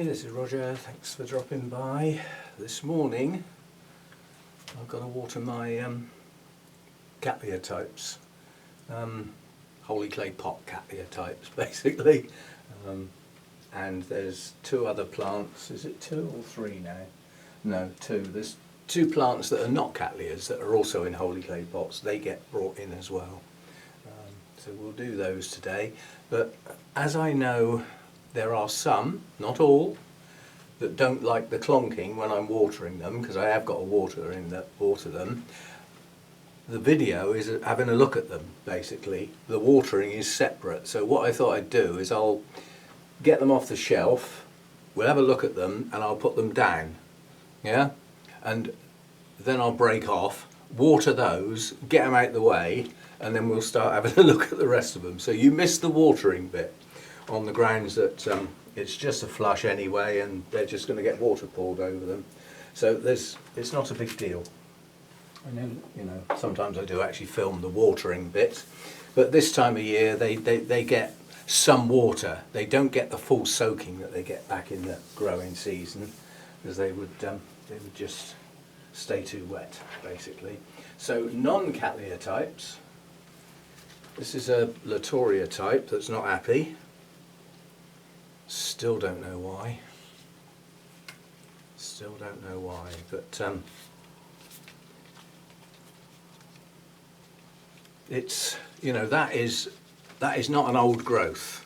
Hi, this is Roger, thanks for dropping by. This morning I've got to water my Cattleya types, Holey clay pot Cattleya types basically, and there's two other plants. Is it two or three now? No, two. There's two plants that are not Cattleyas that are also in Holey clay pots. They get brought in as well, so we'll do those today. But as I know, there are some, not all, that don't like the clonking when I'm watering them, because I have got a water in that water them. The video is having a look at them basically. The watering is separate. So what I thought I'd do is I'll get them off the shelf, we'll have a look at them, and I'll put them down. Yeah? And then I'll break off, water those, get them out of the way, and then we'll start having a look at the rest of them. So you missed the watering bit, on the grounds that it's just a flush anyway and they're just going to get water poured over them. So it's not a big deal. And then, you know, sometimes I do actually film the watering bit, but this time of year they get some water. They don't get the full soaking that they get back in the growing season, because they would just stay too wet basically. So non-cattleya types. This is a Lelia type that's not happy. Still don't know why. Still don't know why, but it's, you know, that is not an old growth.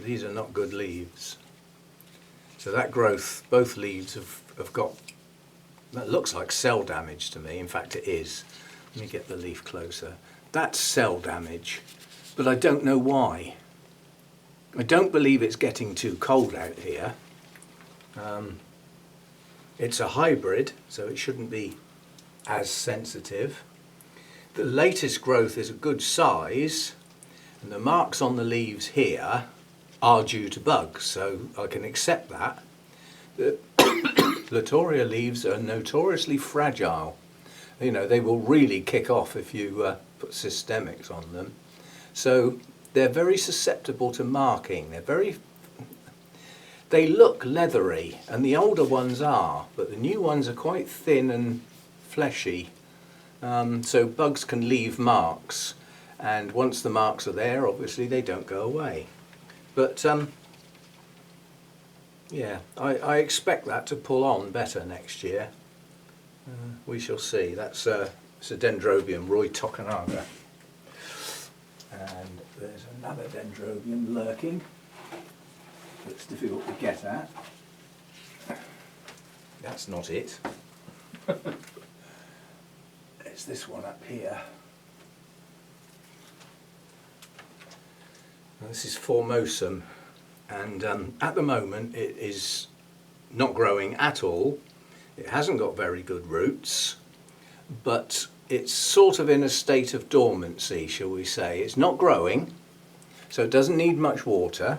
These are not good leaves. So that growth, both leaves have got, that looks like cell damage to me. In fact, it is. Let me get the leaf closer. That's cell damage, but I don't know why. I don't believe it's getting too cold out here. It's a hybrid, so it shouldn't be as sensitive. The latest growth is a good size, and the marks on the leaves here are due to bugs, so I can accept that. The Lelia leaves are notoriously fragile. You know, they will really kick off if you put systemics on them. So they're very susceptible to marking. They look leathery, and the older ones are, but the new ones are quite thin and fleshy. So bugs can leave marks, and once the marks are there, obviously they don't go away. But yeah, I expect that to pull on better next year. We shall see. It's a Dendrobium, Roy Tokunaga. And there's another Dendrobium lurking that's difficult to get at. That's not it. It's this one up here. Now, this is Formosum, and at the moment it is not growing at all. It hasn't got very good roots, but it's sort of in a state of dormancy, shall we say. It's not growing, so it doesn't need much water,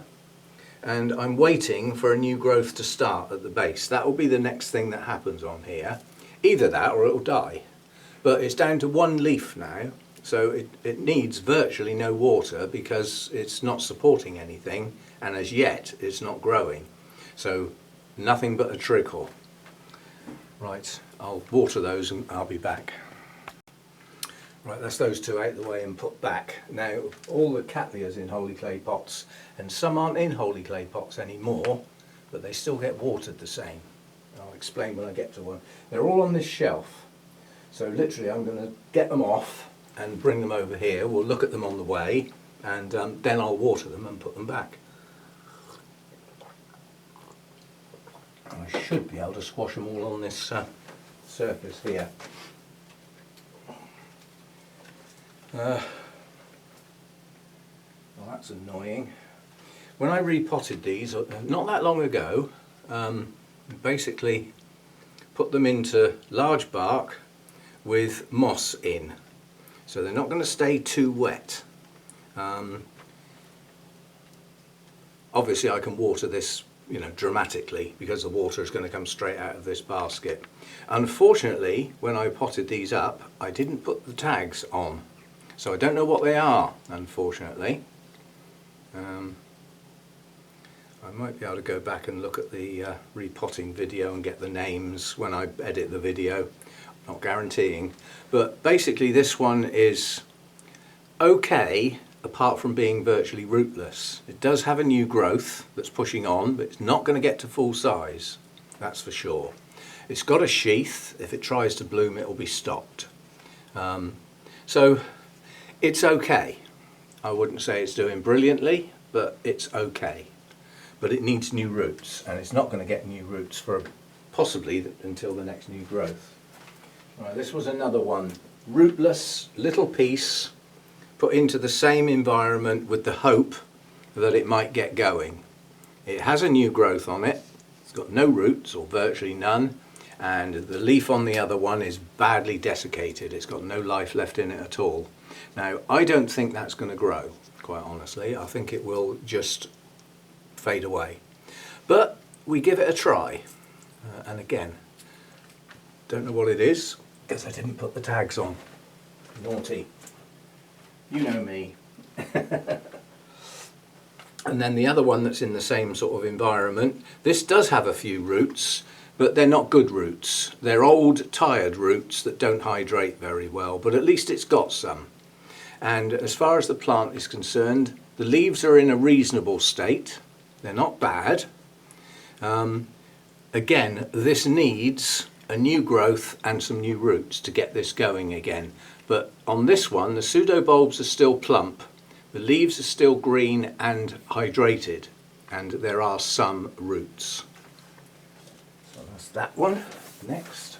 and I'm waiting for a new growth to start at the base. That will be the next thing that happens on here. Either that or it'll die. But it's down to one leaf now, so it needs virtually no water because it's not supporting anything, and as yet it's not growing. So nothing but a trickle. Right, I'll water those and I'll be back. Right, that's those two out the way and put back. Now, all the Cattleyas in Holey clay pots, and some aren't in Holey clay pots anymore, but they still get watered the same. I'll explain when I get to one. They're all on this shelf. So literally I'm going to get them off and bring them over here. We'll look at them on the way, and then I'll water them and put them back. I should be able to squash them all on this surface here. Well, that's annoying. When I repotted these not that long ago, basically put them into large bark with moss in, so they're not going to stay too wet. Obviously I can water this, you know, dramatically, because the water is going to come straight out of this basket. Unfortunately, when I potted these up, I didn't put the tags on, so I don't know what they are, unfortunately. I might be able to go back and look at the repotting video and get the names when I edit the video. Not guaranteeing, but basically this one is okay apart from being virtually rootless. It does have a new growth that's pushing on, but it's not going to get to full size, that's for sure. It's got a sheath. If it tries to bloom, it will be stopped. So it's okay. I wouldn't say it's doing brilliantly, but it's okay. But it needs new roots, and it's not going to get new roots for possibly until the next new growth. Right, this was another one, rootless little piece put into the same environment with the hope that it might get going. It has a new growth on it. It's got no roots or virtually none, and the leaf on the other one is badly desiccated. It's got no life left in it at all. Now, I don't think that's going to grow, quite honestly. I think it will just fade away. But we give it a try. And again, don't know what it is because I didn't put the tags on. Naughty. You know me. And then the other one that's in the same sort of environment, this does have a few roots, but they're not good roots. They're old, tired roots that don't hydrate very well, but at least it's got some. And as far as the plant is concerned, the leaves are in a reasonable state. They're not bad. Again, this needs a new growth and some new roots to get this going again. But on this one, the pseudobulbs are still plump, the leaves are still green and hydrated, and there are some roots. So that's that one. Next,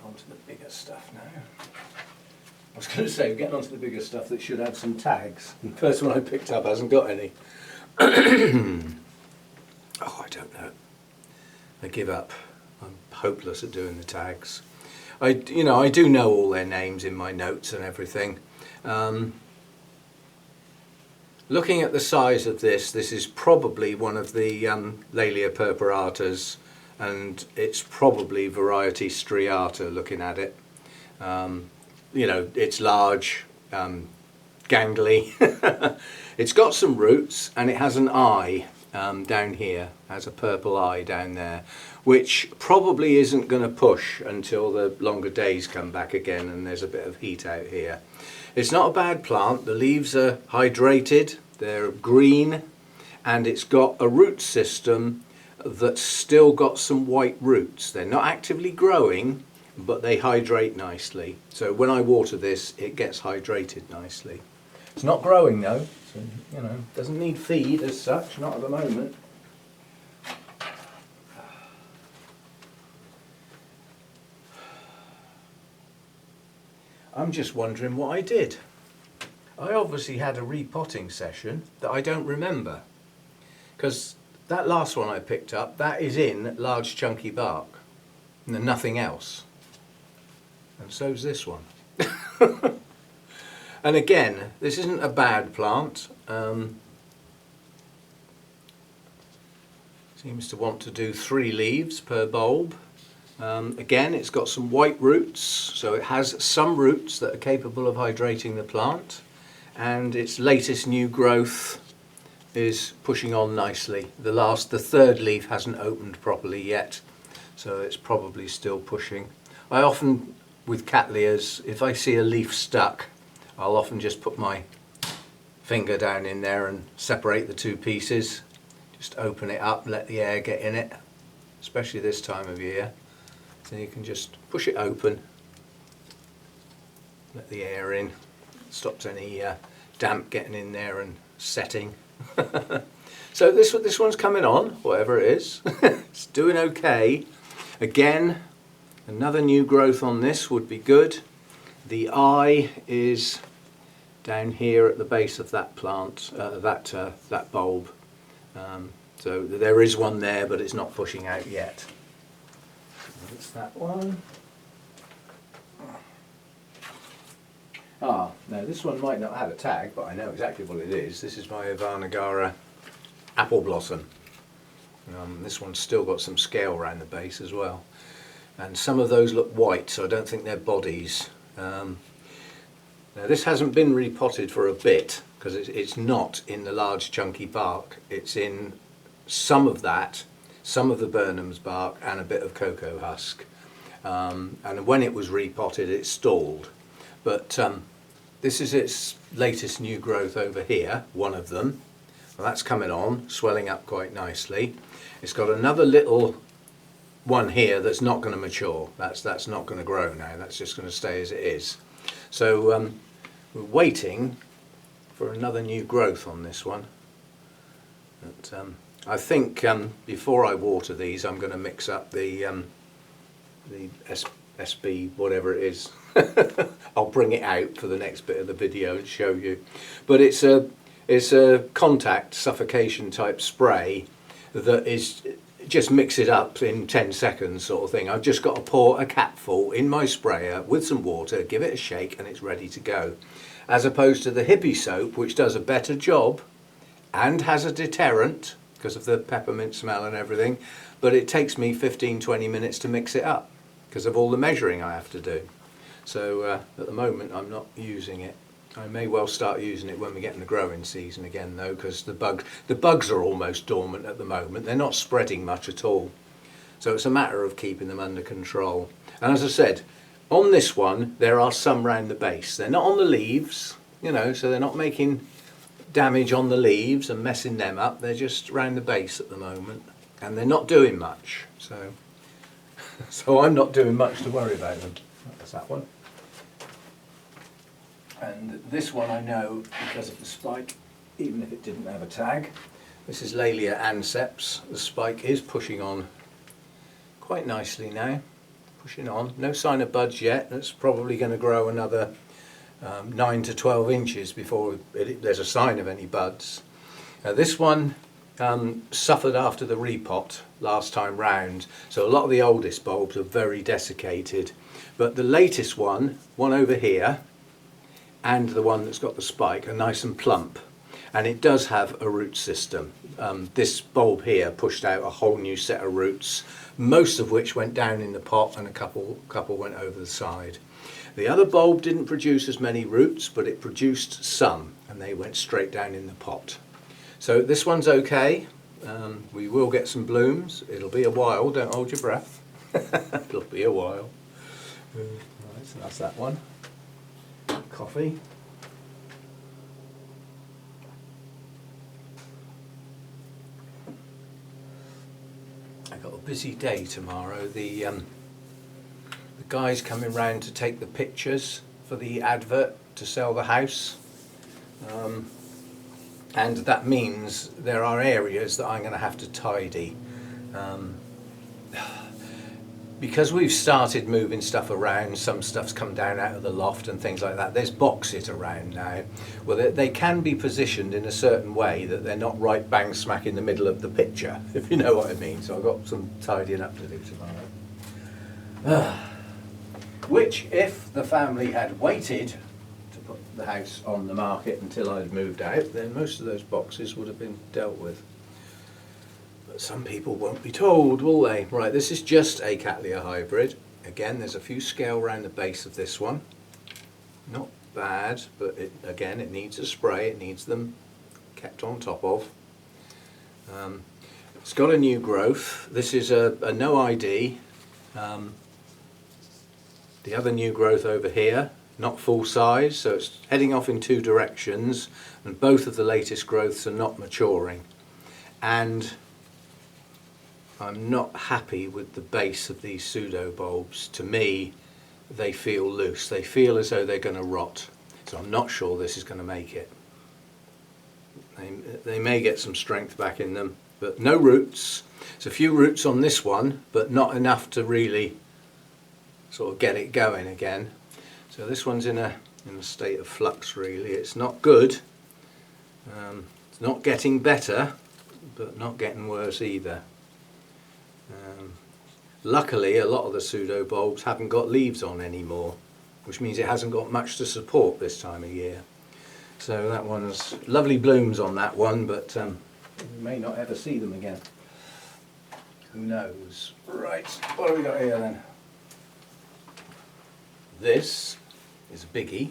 on to the bigger stuff now. I was going to say, we're getting on to the bigger stuff that should have some tags. The first one I picked up hasn't got any. Oh, I don't know. I give up. I'm hopeless at doing the tags. I do know all their names in my notes and everything. Looking at the size of this is probably one of the Lelia purpuratas, and it's probably variety striata looking at it. It's large, gangly. It's got some roots, and it has an eye down here, has a purple eye down there, which probably isn't going to push until the longer days come back again and there's a bit of heat out here. It's not a bad plant. The leaves are hydrated, they're green, and it's got a root system that's still got some white roots. They're not actively growing, but they hydrate nicely. So when I water this, it gets hydrated nicely. It's not growing though, so doesn't need feed as such, not at the moment. I'm just wondering what I did. I obviously had a repotting session that I don't remember, because that last one I picked up, that is in large chunky bark and nothing else. And so's this one. And again, this isn't a bad plant. Seems to want to do 3 leaves per bulb. Again, it's got some white roots, so it has some roots that are capable of hydrating the plant, and its latest new growth is pushing on nicely. The third leaf hasn't opened properly yet, so it's probably still pushing. I often, with Cattleyas, if I see a leaf stuck, I'll often just put my finger down in there and separate the 2 pieces. Just open it up, let the air get in it, especially this time of year. So you can just push it open, let the air in, stops any damp getting in there and setting. So this one's coming on, whatever it is. It's doing okay. Again, another new growth on this would be good. The eye is down here at the base of that plant, that bulb. So there is one there, but it's not pushing out yet. That's that one. Now this one might not have a tag, but I know exactly what it is. This is my Varnagara apple blossom. This one's still got some scale around the base as well. And some of those look white, so I don't think they're bodies. Now this hasn't been repotted for a bit, because it's not in the large chunky bark. It's in some of that, some of the Burnham's bark and a bit of cocoa husk. And when it was repotted it stalled. But this is its latest new growth over here, one of them. Well, that's coming on, swelling up quite nicely. It's got another little one here that's not going to mature. That's not going to grow now. That's just going to stay as it is. So we're waiting for another new growth on this one. But, I think before I water these, I'm going to mix up the SB, whatever it is. I'll bring it out for the next bit of the video and show you. But it's a contact suffocation type spray that is just mix it up in 10 seconds sort of thing. I've just got to pour a capful in my sprayer with some water, give it a shake, and it's ready to go. As opposed to the hippie soap, which does a better job and has a deterrent because of the peppermint smell and everything, but it takes me 15-20 minutes to mix it up because of all the measuring I have to do. So at the moment I'm not using it. I may well start using it when we get in the growing season again though, because the bugs are almost dormant at the moment. They're not spreading much at all. So it's a matter of keeping them under control. And as I said, on this one there are some round the base. They're not on the leaves, you know, so they're not making damage on the leaves and messing them up. They're just round the base at the moment, and they're not doing much. So I'm not doing much to worry about them. That's that one. And this one I know because of the spike, even if it didn't have a tag. This is Lelia anceps. The spike is pushing on quite nicely now. Pushing on. No sign of buds yet. It's probably going to grow another 9 to 12 inches before there's a sign of any buds. This one suffered after the repot last time round, so a lot of the oldest bulbs are very desiccated. But the latest one over here, and the one that's got the spike are nice and plump, and it does have a root system. This bulb here pushed out a whole new set of roots, most of which went down in the pot and a couple went over the side. The other bulb didn't produce as many roots, but it produced some, and they went straight down in the pot. So this one's okay. We will get some blooms. It'll be a while, don't hold your breath. It'll be a while. Right, so that's that one. Coffee. I've got a busy day tomorrow. The guy's coming round to take the pictures for the advert to sell the house. And that means there are areas that I'm going to have to tidy. Because we've started moving stuff around, some stuff's come down out of the loft and things like that. There's boxes around now. Well, they can be positioned in a certain way that they're not right bang smack in the middle of the picture, if you know what I mean. So I've got some tidying up to do tomorrow. Which, if the family had waited to put the house on the market until I'd moved out, then most of those boxes would have been dealt with. But some people won't be told, will they? Right, this is just a Cattleya hybrid. Again, there's a few scale around the base of this one. Not bad, but again, it needs a spray. It needs them kept on top of. It's got a new growth. This is a no ID. The other new growth over here, not full size, so it's heading off in two directions, and both of the latest growths are not maturing. And I'm not happy with the base of these pseudo bulbs. To me, they feel loose. They feel as though they're going to rot. So I'm not sure this is going to make it. They may get some strength back in them, but no roots. There's a few roots on this one, but not enough to really sort of get it going again. So this one's in a state of flux really. It's not good. It's not getting better, but not getting worse either. Luckily, a lot of the pseudo bulbs haven't got leaves on anymore, which means it hasn't got much to support this time of year. So that one's lovely blooms on that one, but we may not ever see them again. Who knows? Right, what have we got here then? This is a biggie.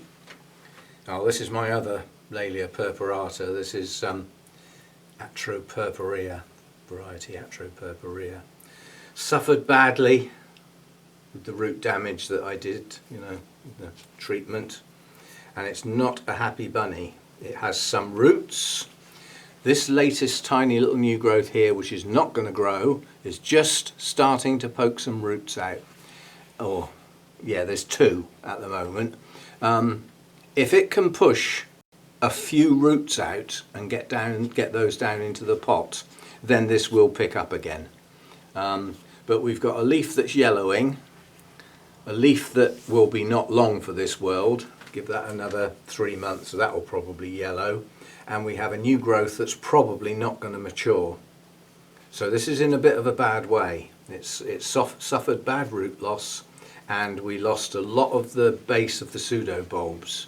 Oh, this is my other Lelia purpurata. This is Atropurpurea, variety, Atropurpurea. Suffered badly with the root damage that I did, you know, the treatment, and it's not a happy bunny. It has some roots. This latest tiny little new growth here, which is not going to grow, is just starting to poke some roots out. Oh, yeah, there's 2 at the moment. If it can push a few roots out and get those down into the pot, then this will pick up again. But we've got a leaf that's yellowing, a leaf that will be not long for this world. Give that another 3 months, so that will probably yellow. And we have a new growth that's probably not going to mature. So this is in a bit of a bad way. It's suffered bad root loss, and we lost a lot of the base of the pseudo bulbs.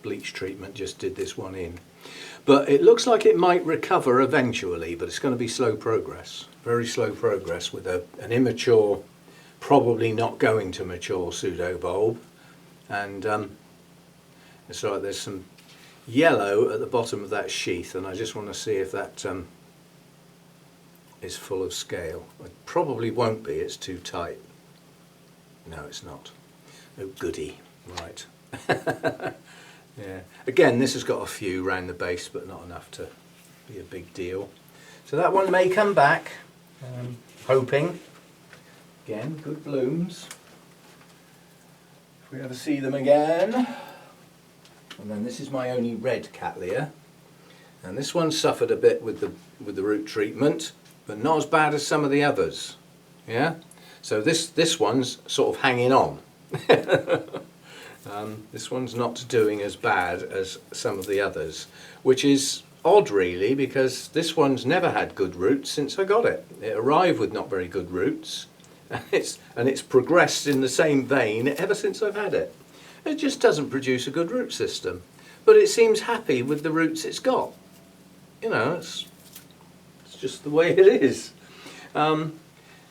Bleach treatment just did this one in. But it looks like it might recover eventually, but it's going to be slow progress, very slow progress with an immature, probably not going to mature pseudo bulb. And it's right, there's some yellow at the bottom of that sheath, and I just want to see if that is full of scale. It probably won't be, it's too tight. No, it's not. Oh goody, right. Yeah. Again, this has got a few round the base, but not enough to be a big deal. So that one may come back, hoping. Again, good blooms. If we ever see them again. And then this is my only red Cattleya, and this one suffered a bit with the root treatment, but not as bad as some of the others. Yeah. So this one's sort of hanging on. This one's not doing as bad as some of the others, which is odd really, because this one's never had good roots since I got it. It arrived with not very good roots, and it's progressed in the same vein ever since I've had it. It just doesn't produce a good root system, but it seems happy with the roots it's got. You know, it's just the way it is. Now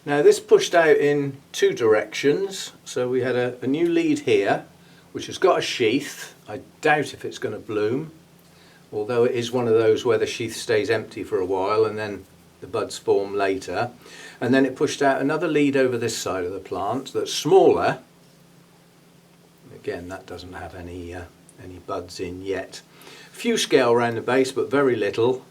this pushed out in 2 directions, so we had a new lead here, which has got a sheath. I doubt if it's going to bloom, although it is one of those where the sheath stays empty for a while and then the buds form later. And then it pushed out another lead over this side of the plant that's smaller. Again, that doesn't have any buds in yet. Few scale around the base, but very little,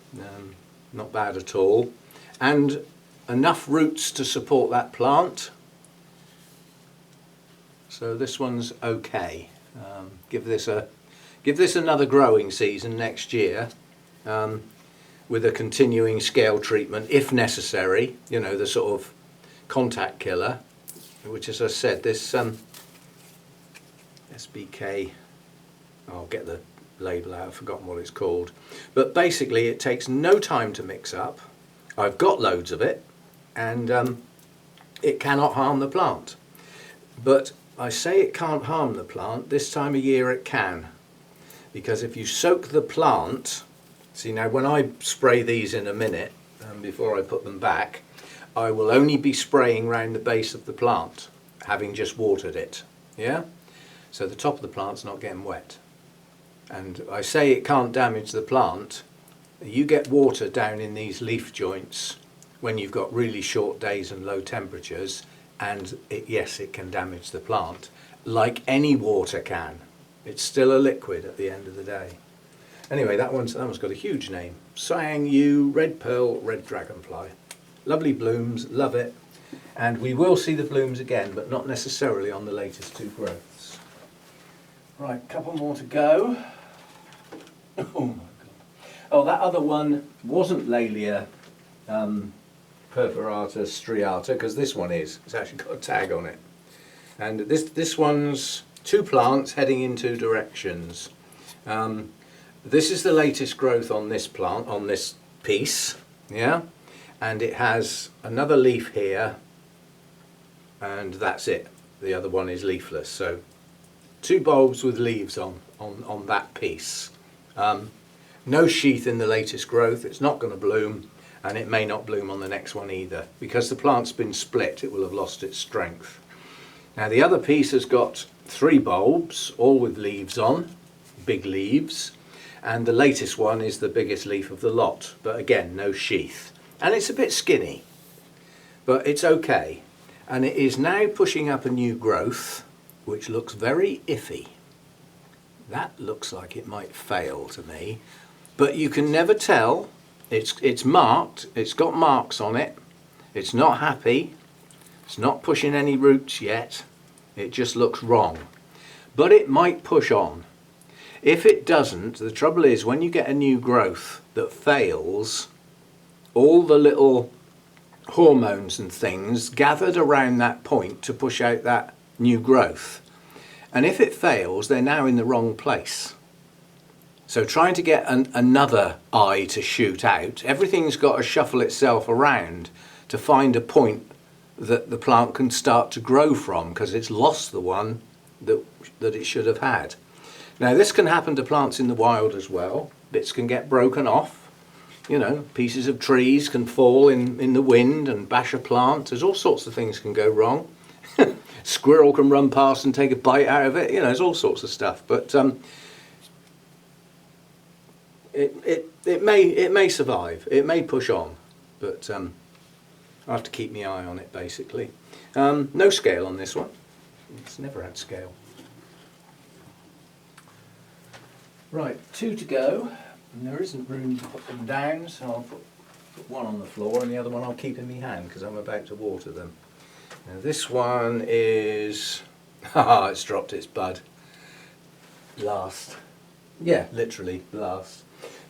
not bad at all, and enough roots to support that plant. So this one's okay. Give this another growing season next year, with a continuing scale treatment if necessary. You know, the sort of contact killer, which, as I said, this SBK. I'll get the label out. I've forgotten what it's called. But basically, it takes no time to mix up. I've got loads of it, and it cannot harm the plant. But I say it can't harm the plant, this time of year it can. Because if you soak the plant, see now when I spray these in a minute, before I put them back, I will only be spraying round the base of the plant, having just watered it. Yeah? So the top of the plant's not getting wet. And I say it can't damage the plant. You get water down in these leaf joints when you've got really short days and low temperatures, and yes, it can damage the plant, like any water can. It's still a liquid at the end of the day. Anyway, that one's got a huge name. Siang Yu, Red Pearl, Red Dragonfly. Lovely blooms, love it. And we will see the blooms again, but not necessarily on the latest 2 growths. Right, couple more to go. Oh my god. Oh, that other one wasn't Lelia perforata striata, because this one is. It's actually got a tag on it. And this one's 2 plants heading in 2 directions. This is the latest growth on this plant, on this piece, yeah? And it has another leaf here, and that's it. The other one is leafless. So 2 bulbs with leaves on that piece. No sheath in the latest growth. It's not going to bloom, and it may not bloom on the next one either. Because the plant's been split, it will have lost its strength. Now the other piece has got 3 bulbs, all with leaves on, big leaves, and the latest one is the biggest leaf of the lot, but again, no sheath. and it's a bit skinny, but it's okay. And it is now pushing up a new growth, which looks very iffy. That looks like it might fail to me, but you can never tell. It's marked, it's got marks on it, it's not happy, it's not pushing any roots yet, it just looks wrong. But it might push on. If it doesn't, the trouble is when you get a new growth that fails, all the little hormones and things gathered around that point to push out that new growth. And if it fails, they're now in the wrong place. So trying to get another eye to shoot out, everything's got to shuffle itself around to find a point that the plant can start to grow from, because it's lost the one that it should have had. Now this can happen to plants in the wild as well. Bits can get broken off. You know, pieces of trees can fall in the wind and bash a plant. There's all sorts of things can go wrong. Squirrel can run past and take a bite out of it. You know, there's all sorts of stuff. But it may survive. It may push on, but I have to keep my eye on it basically. No scale on this one. It's never had scale. Right, 2 to go, and there isn't room to put them down, so I'll put one on the floor and the other one I'll keep in my hand because I'm about to water them. Now this one is, it's dropped its bud. Last. Yeah, literally last.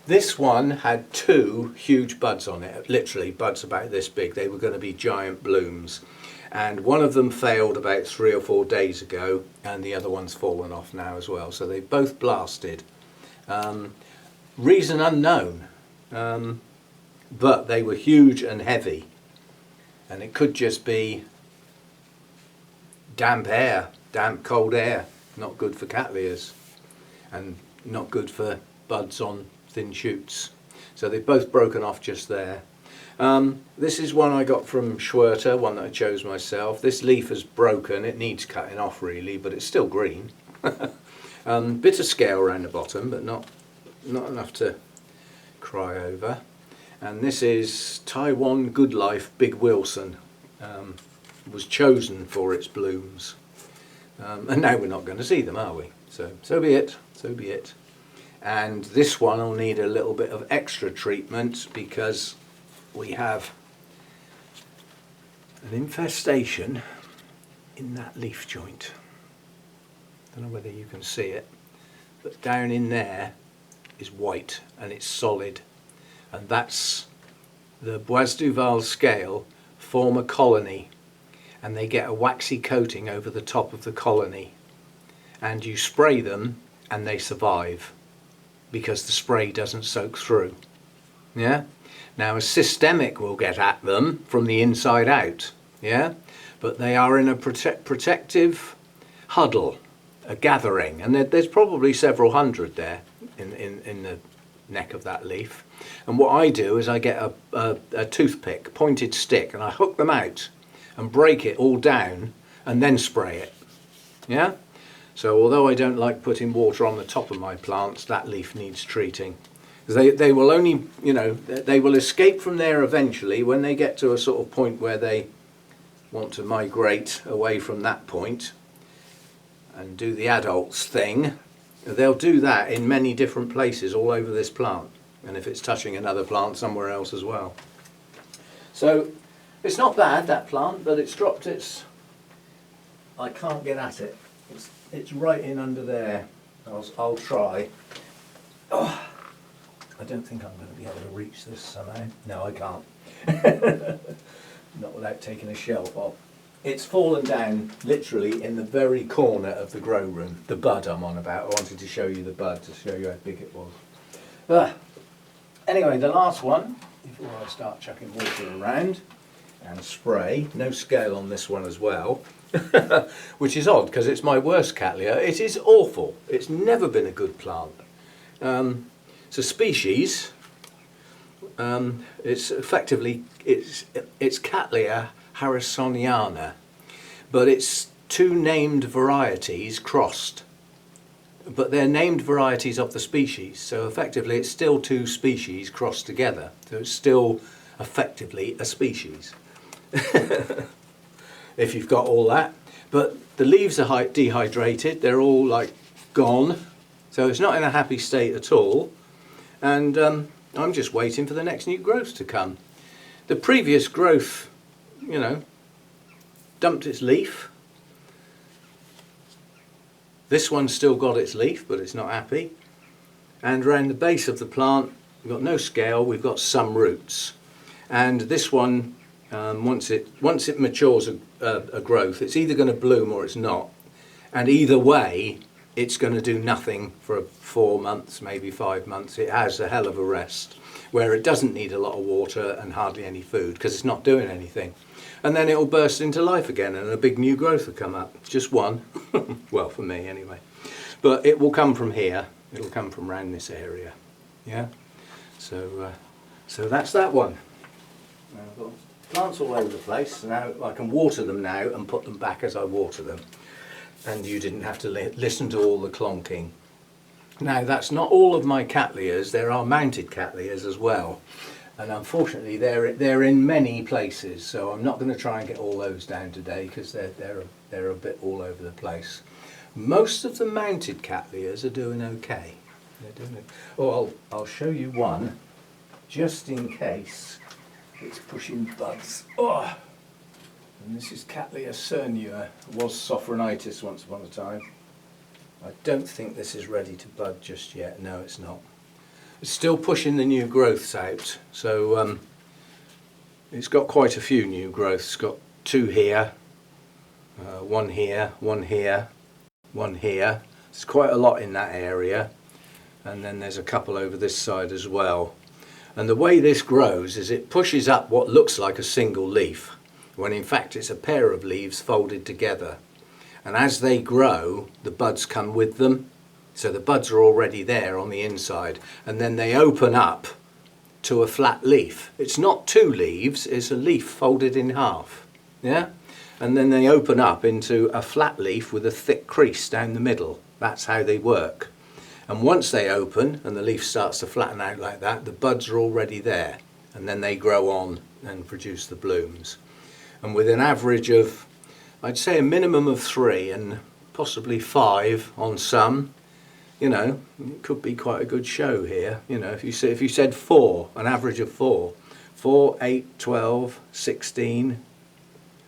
This one had 2 huge buds on it, literally buds about this big. They were going to be giant blooms. And one of them failed about 3 or 4 days ago, and the other one's fallen off now as well. So they both blasted. Reason unknown, but they were huge and heavy, and it could just be damp cold air, not good for Cattleyas, and not good for buds on thin shoots. So they've both broken off just there. This is one I got from Schwerter, one that I chose myself. This leaf is broken, it needs cutting off really, but it's still green. Bit of scale around the bottom, but not enough to cry over. And this is Taiwan Good Life Big Wilson. Was chosen for its blooms. And now we're not going to see them, are we? So be it, so be it. And this one will need a little bit of extra treatment because we have an infestation in that leaf joint. I don't know whether you can see it, but down in there is white and it's solid, and that's the Bois Duval scale form a colony, and they get a waxy coating over the top of the colony, and you spray them and they survive because the spray doesn't soak through. Yeah. Now a systemic will get at them from the inside out. Yeah, but they are in a protective huddle, a gathering, and there's probably several hundred there in the neck of that leaf. And what I do is I get a toothpick, pointed stick, and I hook them out and break it all down and then spray it. Yeah? So although I don't like putting water on the top of my plants, that leaf needs treating. They will only, you know, they will escape from there eventually when they get to a sort of point where they want to migrate away from that point and do the adults thing. They'll do that in many different places all over this plant, and if it's touching another plant somewhere else as well. So it's not bad, that plant, but it's dropped its, I can't get at it. It's right in under there. I'll try. Oh, I don't think I'm going to be able to reach this somehow. No, I can't. Not without taking a shelf off. It's fallen down literally in the very corner of the grow room. The bud I'm on about. I wanted to show you the bud to show you how big it was. Anyway, the last one, before I start chucking water around and spray. No scale on this one as well. Which is odd because it's my worst Cattleya. It is awful. It's never been a good plant. It's a species. It's effectively it's Cattleya harrisoniana, but it's 2 named varieties crossed. But they're named varieties of the species, so effectively it's still 2 species crossed together. So it's still effectively a species. If you've got all that. But the leaves are dehydrated, they're all like gone, so it's not in a happy state at all. And I'm just waiting for the next new growth to come. The previous growth, you know, dumped its leaf. This one's still got its leaf, but it's not happy. And around the base of the plant, we've got no scale, we've got some roots. And this one, once it matures a growth, it's either going to bloom or it's not. And either way, it's going to do nothing for 4 months, maybe 5 months. It has a hell of a rest, where it doesn't need a lot of water and hardly any food, because it's not doing anything. And then it'll burst into life again and a big new growth will come up. Just one. Well, for me anyway. But it will come from here. It'll come from around this area. Yeah? So that's that one. Now I've got plants all over the place. Now I can water them now and put them back as I water them. And you didn't have to listen to all the clonking. Now that's not all of my Cattleyas. There are mounted Cattleyas as well. And unfortunately they're in many places, so I'm not going to try and get all those down today because they're a bit all over the place. Most of the mounted Cattleyas are doing okay. They're doing it. Oh, I'll show you one, just in case it's pushing buds. Oh, and this is Cattleya Cernua. It was sophronitis once upon a time. I don't think this is ready to bud just yet. No, it's not. It's still pushing the new growths out, so it's got quite a few new growths. It's got 2 here, one here, one here, one here. There's quite a lot in that area, and then there's a couple over this side as well. And the way this grows is it pushes up what looks like a single leaf, when in fact it's a pair of leaves folded together. And as they grow, the buds come with them. So the buds are already there on the inside, and then they open up to a flat leaf. It's not 2 leaves, it's a leaf folded in half. Yeah? And then they open up into a flat leaf with a thick crease down the middle. That's how they work. And once they open and the leaf starts to flatten out like that, the buds are already there, and then they grow on and produce the blooms. And with an average of, I'd say a minimum of 3 and possibly 5 on some, you know, it could be quite a good show here. You know, if you said 4, an average of 4, 8, 12, 16,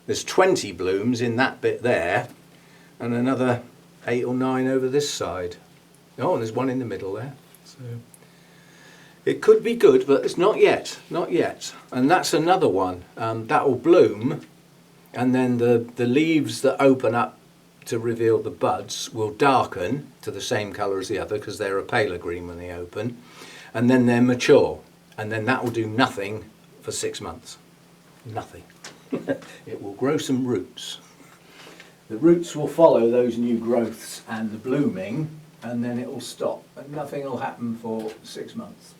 there's 20 blooms in that bit there, and another 8 or 9 over this side. Oh, and there's one in the middle there. So it could be good, but it's not yet, not yet. And that's another one. That will bloom, and then the leaves that open up to reveal the buds will darken to the same colour as the other, because they're a paler green when they open, and then they're mature, and then that will do nothing for 6 months. Nothing. It will grow some roots. The roots will follow those new growths and the blooming, and then it will stop, and nothing will happen for 6 months.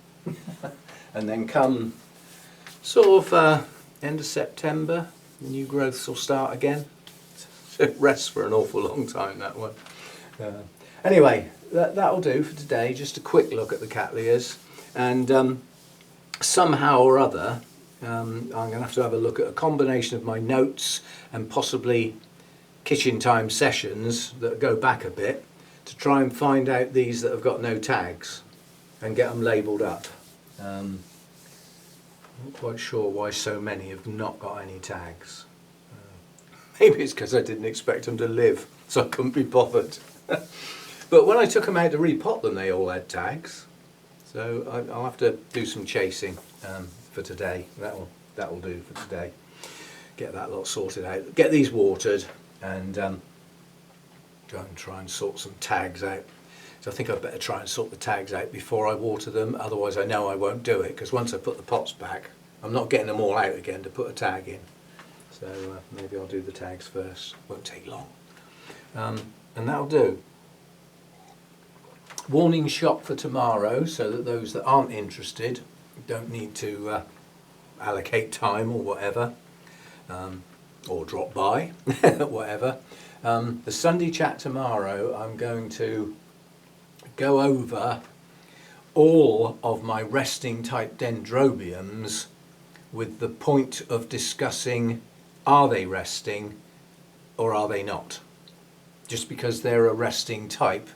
And then come sort of end of September, the new growths will start again. It rests for an awful long time, that one. Anyway, that'll do for today. Just a quick look at the Cattleyas, and somehow or other I'm going to have a look at a combination of my notes and possibly kitchen time sessions that go back a bit to try and find out these that have got no tags and get them labelled up. I'm not quite sure why so many have not got any tags. Maybe it's because I didn't expect them to live, so I couldn't be bothered. But when I took them out to repot them, they all had tags. So I'll have to do some chasing for today. That'll do for today. Get that lot sorted out. Get these watered, and go and try and sort some tags out. So I think I'd better try and sort the tags out before I water them. Otherwise, I know I won't do it, because once I put the pots back, I'm not getting them all out again to put a tag in. So maybe I'll do the tags first. Won't take long. And that'll do. Warning shop for tomorrow, so that those that aren't interested don't need to allocate time or whatever, or drop by, whatever. The Sunday chat tomorrow, I'm going to go over all of my resting type dendrobiums with the point of discussing, are they resting or are they not? Just because they're a resting type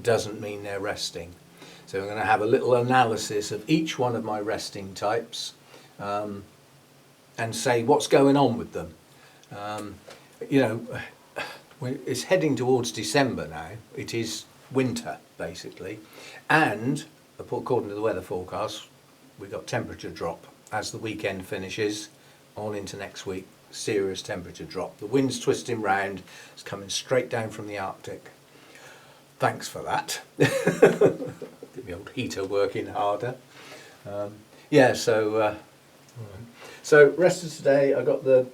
doesn't mean they're resting. So I'm going to have a little analysis of each one of my resting types and say what's going on with them. You know, it's heading towards December now. It is winter basically, and according to the weather forecast, we've got temperature drop as the weekend finishes on into next week. Serious temperature drop. The wind's twisting round. It's coming straight down from the Arctic. Thanks for that. Get the old heater working harder. Yeah, so rest of today I got the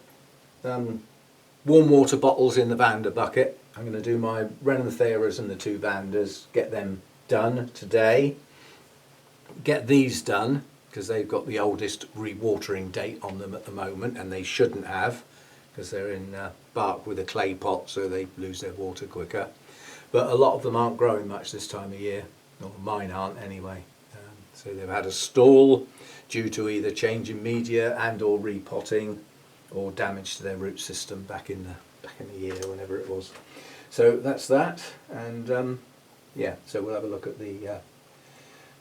warm water bottles in the Vander bucket. I'm going to do my Renantheras and the 2 Vanders, get them done today. Get these done because they've got the oldest re-watering date on them at the moment, and they shouldn't have because they're in bark with a clay pot, so they lose their water quicker. But a lot of them aren't growing much this time of year, or mine aren't anyway. So they've had a stall due to either change in media and or repotting or damage to their root system back in the year, whenever it was. So that's that, and yeah, so we'll have a look at the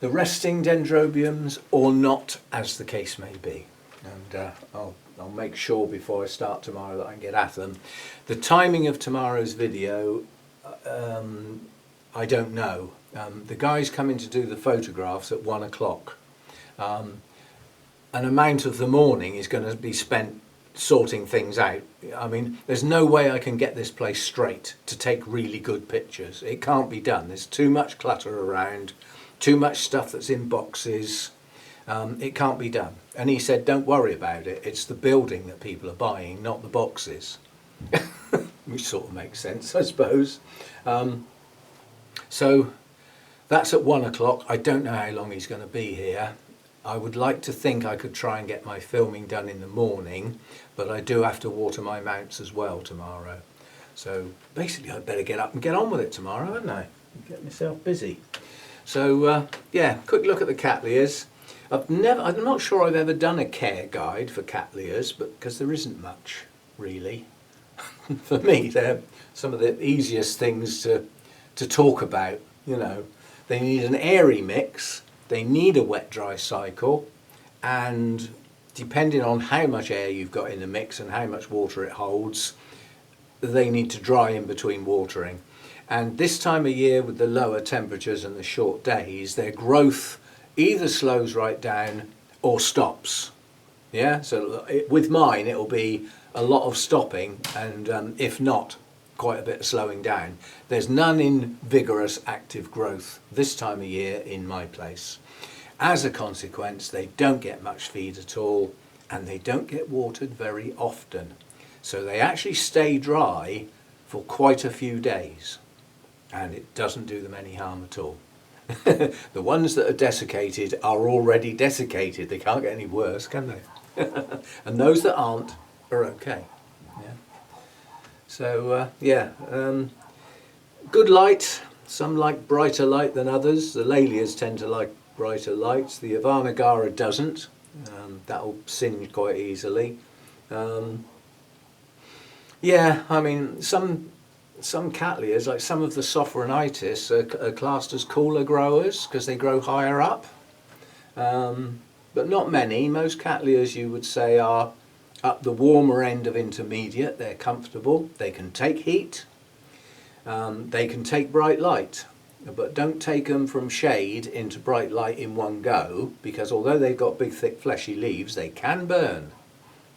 resting dendrobiums, or not, as the case may be. And I'll make sure before I start tomorrow that I can get at them. The timing of tomorrow's video, I don't know. The guy's coming to do the photographs at 1 o'clock. An amount of the morning is going to be spent sorting things out. I mean, there's no way I can get this place straight to take really good pictures. It can't be done. There's too much clutter around, too much stuff that's in boxes. It can't be done. And he said, don't worry about it. It's the building that people are buying, not the boxes. Which sort of makes sense, I suppose. So that's at 1 o'clock. I don't know how long he's going to be here. I would like to think I could try and get my filming done in the morning, but I do have to water my mounts as well tomorrow. So basically I'd better get up and get on with it tomorrow, hadn't I? Get myself busy. So yeah, quick look at the Cattleyas. I'm not sure I've ever done a care guide for Cattleyas, but because there isn't much really. For me, they're some of the easiest things to talk about. You know, they need an airy mix, they need a wet-dry cycle, and depending on how much air you've got in the mix and how much water it holds, they need to dry in between watering. And this time of year, with the lower temperatures and the short days, their growth either slows right down or stops. Yeah, so with mine it'll be a lot of stopping, and if not, quite a bit of slowing down. There's none in vigorous active growth this time of year in my place. As a consequence, they don't get much feed at all, and they don't get watered very often. So they actually stay dry for quite a few days, and it doesn't do them any harm at all. The ones that are desiccated are already desiccated. They can't get any worse, can they? And those that aren't are okay. Yeah. So yeah, good light. Some like brighter light than others. The Lelias tend to like brighter lights. The Avanagara doesn't. That'll singe quite easily. Yeah, I mean, some Cattleyas, like some of the Sophronitis, are classed as cooler growers because they grow higher up. But not many. Most Cattleyas, you would say, are up the warmer end of intermediate. They're comfortable. They can take heat. They can take bright light. But don't take them from shade into bright light in one go, because although they've got big, thick, fleshy leaves, they can burn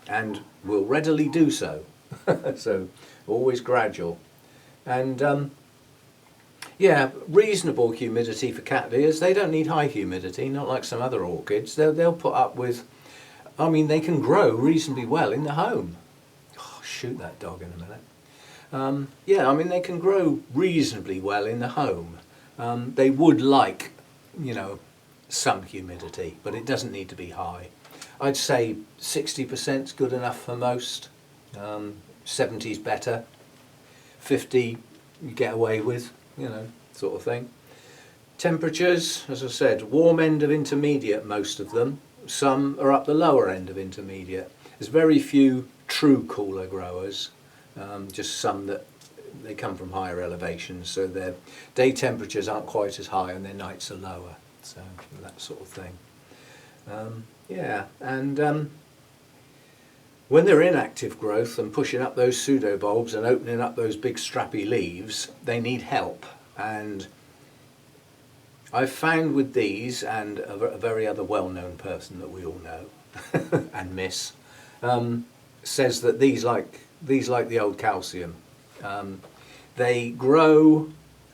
and will readily do so. So always gradual. And yeah, reasonable humidity for Cattleyas. They don't need high humidity, not like some other orchids. They'll put up with, I mean, they can grow reasonably well in the home. Oh, shoot that dog in a minute. Yeah, I mean, they can grow reasonably well in the home. They would like, you know, some humidity, but it doesn't need to be high. I'd say 60% is good enough for most. 70's better. 50 you get away with, you know, sort of thing. Temperatures, as I said, warm end of intermediate, most of them. some are up the lower end of intermediate. There's very few true cooler growers, just some that they come from higher elevations, so their day temperatures aren't quite as high and their nights are lower, so that sort of thing. Yeah, and when they're in active growth and pushing up those pseudobulbs and opening up those big strappy leaves, they need help. And I've found with these, and a very other well-known person that we all know and miss, says that these like the old calcium. They grow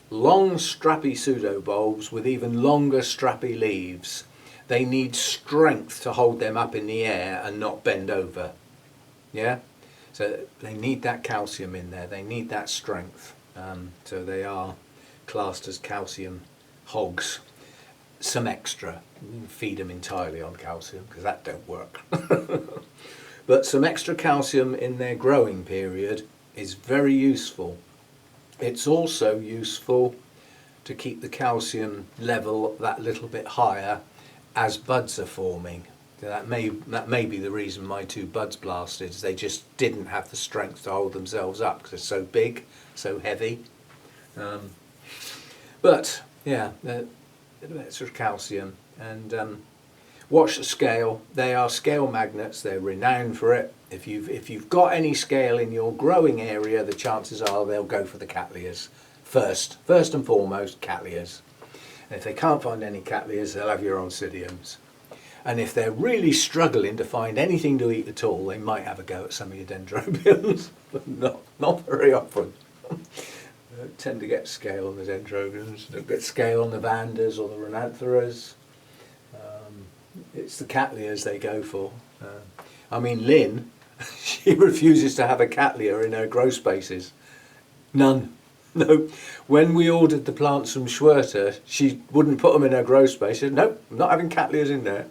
long strappy pseudobulbs with even longer strappy leaves. They need strength to hold them up in the air and not bend over. Yeah, so they need that calcium in there. They need that strength. So they are classed as calcium hogs. Some extra. You can feed them entirely on calcium because that don't work. But some extra calcium in their growing period is very useful. It's also useful to keep the calcium level that little bit higher as buds are forming. That may be the reason my two buds blasted. They just didn't have the strength to hold themselves up because they're so big, so heavy. But yeah, a bit of extra calcium. And watch the scale. They are scale magnets. They're renowned for it. If you've got any scale in your growing area, the chances are they'll go for the Cattleyas first and foremost. Cattleyas. And if they can't find any Cattleyas, they'll have your Oncidiums. And if they're really struggling to find anything to eat at all, they might have a go at some of your Dendrobiums, but not very often. They don't tend to get scale on the Dendrobiums. They don't get scale on the Vandas or the Rhinantheras. It's the Cattleyas they go for. I mean, Lynn, she refuses to have a Cattleya in her grow spaces. None. No. When we ordered the plants from Schwerter, she wouldn't put them in her grow space. She said, nope, I'm not having Cattleyas in there.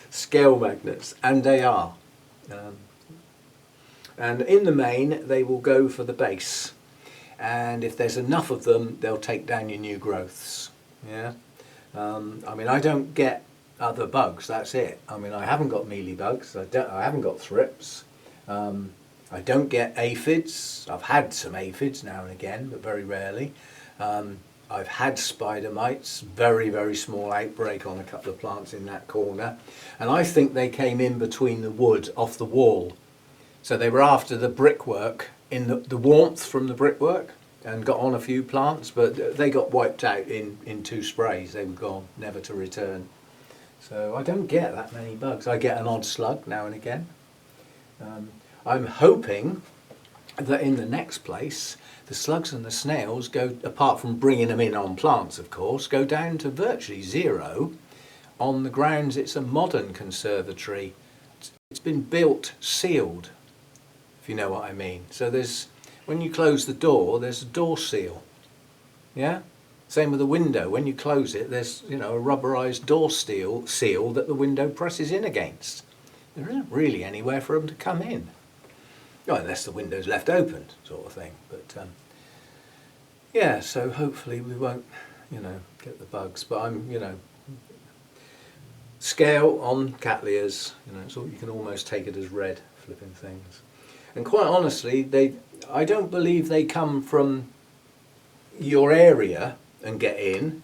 Scale magnets, and they are. And in the main, they will go for the base. And if there's enough of them, they'll take down your new growths. Yeah. I mean, I don't get other bugs. That's it. I mean, I haven't got mealybugs. I haven't got thrips. I don't get aphids. I've had some aphids now and again, but very rarely. I've had spider mites, very, very small outbreak on a couple of plants in that corner. And I think they came in between the wood off the wall. So they were after the brickwork, in the warmth from the brickwork, and got on a few plants, but they got wiped out in 2 sprays. They were gone, never to return. So I don't get that many bugs. I get an odd slug now and again. I'm hoping that in the next place, the slugs and the snails go, apart from bringing them in on plants, of course, go down to virtually 0 on the grounds it's a modern conservatory. It's been built sealed, if you know what I mean. So when you close the door, there's a door seal. Yeah? Same with the window. When you close it, there's a rubberized door seal that the window presses in against. There isn't really anywhere for them to come in. Oh, unless the window's left open, sort of thing. But yeah, so hopefully we won't, get the bugs. But I'm, scale on Cattleyas, so you can almost take it as red, flipping things. And quite honestly, I don't believe they come from your area and get in.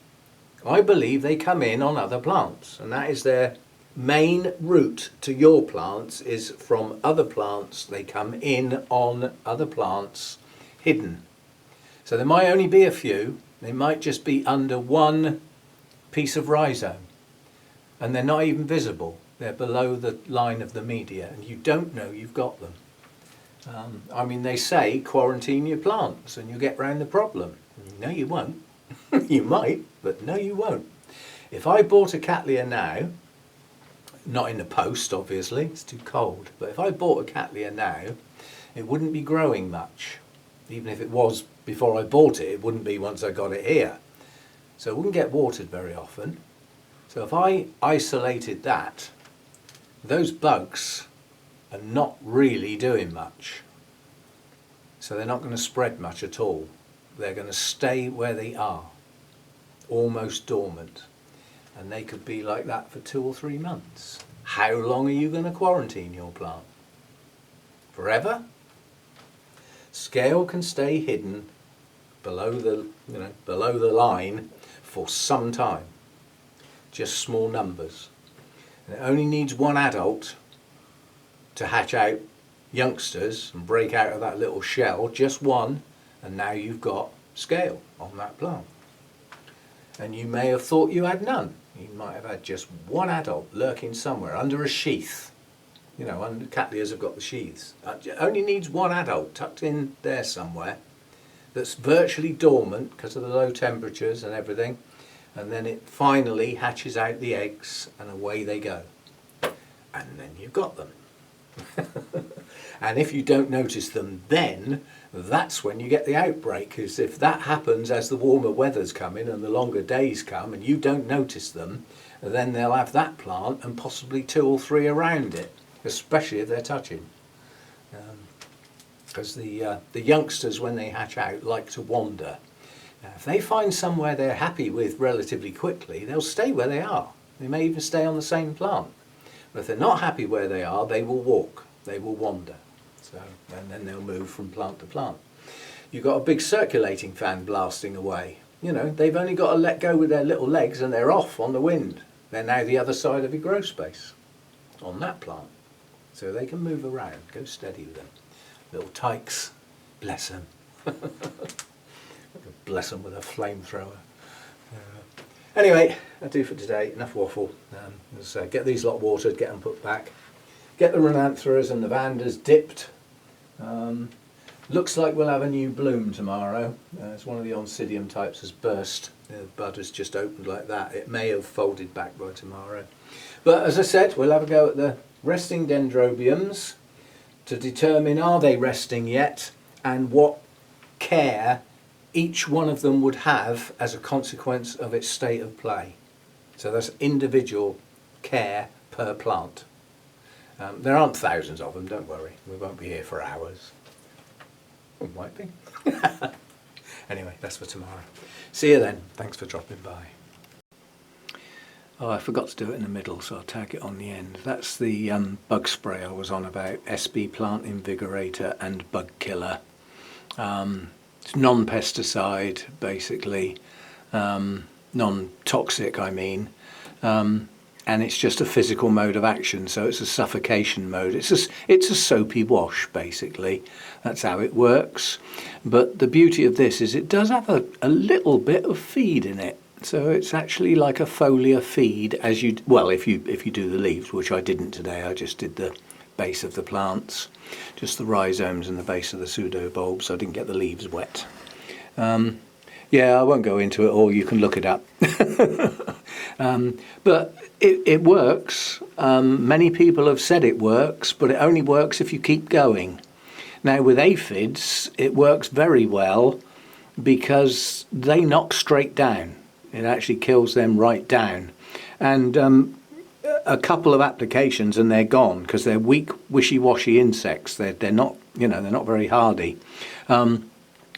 I believe they come in on other plants, and that is their main route to your plants, is from other plants. They come in on other plants hidden. So there might only be a few. They might just be under one piece of rhizome, and they're not even visible. They're below the line of the media, and you don't know you've got them. I mean, they say quarantine your plants and you get round the problem. No, you won't. You might, but no, you won't. If I bought a Cattleya now, not in the post, obviously, it's too cold, but if I bought a Cattleya now, it wouldn't be growing much. Even if it was before I bought it, it wouldn't be once I got it here. So it wouldn't get watered very often. So if I isolated that, those bugs are not really doing much. So they're not going to spread much at all. They're going to stay where they are, almost dormant. and they could be like that for 2 or 3 months. How long are you going to quarantine your plant? Forever? Scale can stay hidden below the line for some time. Just small numbers. And it only needs one adult to hatch out youngsters and break out of that little shell, just one, and now you've got scale on that plant. And you may have thought you had none. You might have had just one adult lurking somewhere under a sheath. You know, under Cattleyas have got the sheaths. It only needs one adult tucked in there somewhere that's virtually dormant because of the low temperatures and everything, and then it finally hatches out the eggs and away they go. And then you've got them. And if you don't notice them then, that's when you get the outbreak, because if that happens as the warmer weather's coming and the longer days come and you don't notice them, then they'll have that plant and possibly 2 or 3 around it, especially if they're touching. Because the youngsters, when they hatch out, like to wander. Now, if they find somewhere they're happy with relatively quickly, they'll stay where they are. They may even stay on the same plant. But if they're not happy where they are, they will walk, they will wander. So, and then they'll move from plant to plant. You've got a big circulating fan blasting away. You know, they've only got to let go with their little legs and they're off on the wind. They're now the other side of your grow space on that plant. So they can move around, go steady with them. Little tykes, bless them. Bless them with a flamethrower. Anyway, that'll do for today. Enough waffle. As I say, get these lot watered, get them put back. Get the Rhinantheras and the Vandas dipped. Looks like we'll have a new bloom tomorrow. It's one of the Oncidium types has burst. The bud has just opened like that. It may have folded back by tomorrow. But as I said, we'll have a go at the resting dendrobiums to determine are they resting yet and what care each one of them would have as a consequence of its state of play. So that's individual care per plant. There aren't thousands of them, don't worry. We won't be here for hours. It might be. Anyway, that's for tomorrow. See you then. Thanks for dropping by. Oh, I forgot to do it in the middle, so I'll tag it on the end. That's the bug spray I was on about, SB Plant Invigorator and Bug Killer. It's non-pesticide, basically, non-toxic, I mean, and it's just a physical mode of action, so it's a suffocation mode. It's a soapy wash, basically. That's how it works. But the beauty of this is it does have a little bit of feed in it. So it's actually like a foliar feed, as you well, if you do the leaves, which I didn't today. I just did the base of the plants, just the rhizomes and the base of the pseudobulbs. So I didn't get the leaves wet. Yeah, I won't go into it all. You can look it up. But it works. Many people have said it works, but it only works if you keep going. Now with aphids, it works very well because they knock straight down. It actually kills them right down. And a couple of applications and they're gone because they're weak, wishy-washy insects. They're not, they're not very hardy.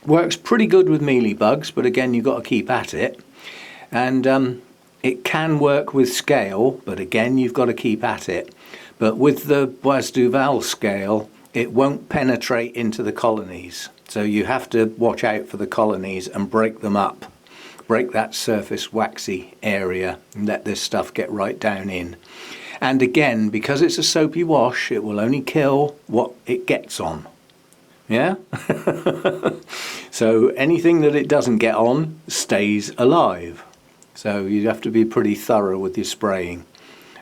Works pretty good with mealybugs, but again, you've got to keep at it. And it can work with scale, but again, you've got to keep at it. But with the Bois Duval scale, it won't penetrate into the colonies. So you have to watch out for the colonies and break them up. Break that surface waxy area and let this stuff get right down in. And again, because it's a soapy wash, it will only kill what it gets on. Yeah? So anything that it doesn't get on stays alive. So you have to be pretty thorough with your spraying.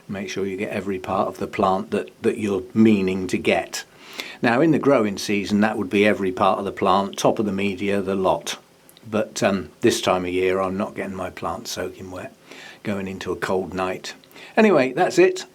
Make sure you get every part of the plant that you're meaning to get. Now in the growing season, that would be every part of the plant, top of the media, the lot. But this time of year, I'm not getting my plants soaking wet, going into a cold night. Anyway, that's it.